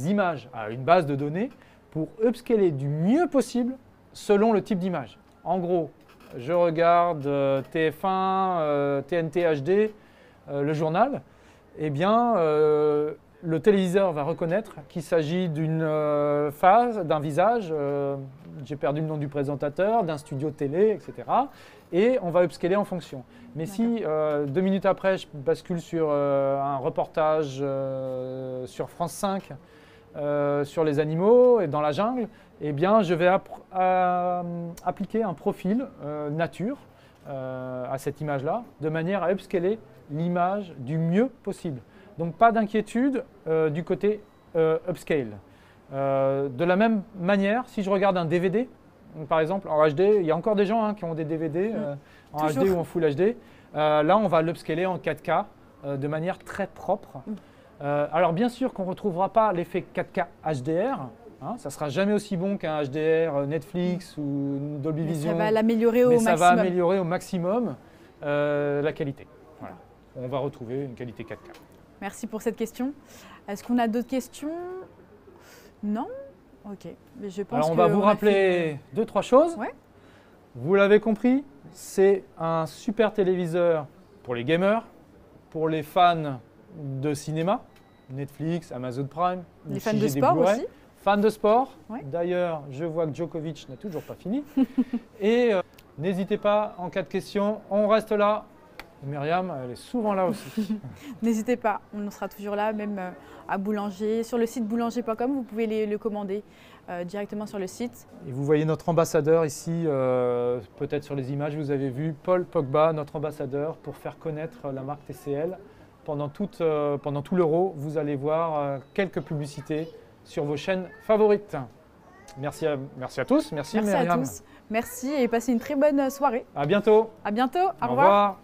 images à une base de données pour upscaler du mieux possible selon le type d'image. En gros, je regarde TF1, TNT HD, le journal, eh bien, le téléviseur va reconnaître qu'il s'agit d'une phase, d'un visage, j'ai perdu le nom du présentateur, d'un studio télé, etc. Et on va upscaler en fonction. Mais si 2 minutes après, je bascule sur un reportage sur France 5 sur les animaux et dans la jungle, eh bien, je vais appliquer un profil nature à cette image-là, de manière à upscaler l'image du mieux possible. Donc pas d'inquiétude du côté upscale. De la même manière, si je regarde un DVD, par exemple en HD, il y a encore des gens qui ont des DVD en HD ou en Full HD. Là, on va l'upscaler en 4K de manière très propre. Alors bien sûr qu'on ne retrouvera pas l'effet 4K HDR. Ça ne sera jamais aussi bon qu'un HDR Netflix ou Dolby Vision. Ça va l'améliorer au maximum. Ça va améliorer au maximum la qualité. Voilà. On va retrouver une qualité 4K. Merci pour cette question. Est-ce qu'on a d'autres questions? Non? Ok. Mais je pense alors on va vous rappeler 2-3 choses. Ouais. Vous l'avez compris, c'est un super téléviseur pour les gamers, pour les fans de cinéma, Netflix, Amazon Prime. Les fans de sport aussi. Fans de sport. Ouais. D'ailleurs, je vois que Djokovic n'a toujours pas fini. Et n'hésitez pas, en cas de question, on reste là. Myriam, elle est souvent là aussi. N'hésitez pas, on sera toujours là, même à Boulanger. Sur le site boulanger.com, vous pouvez le commander directement sur le site. Et vous voyez notre ambassadeur ici, peut-être sur les images, vous avez vu Paul Pogba, notre ambassadeur, pour faire connaître la marque TCL. Pendant tout l'Euro, vous allez voir quelques publicités sur vos chaînes favorites. Merci à tous, merci Myriam. À tous, merci et passez une très bonne soirée. À bientôt. À bientôt, au revoir. Au revoir.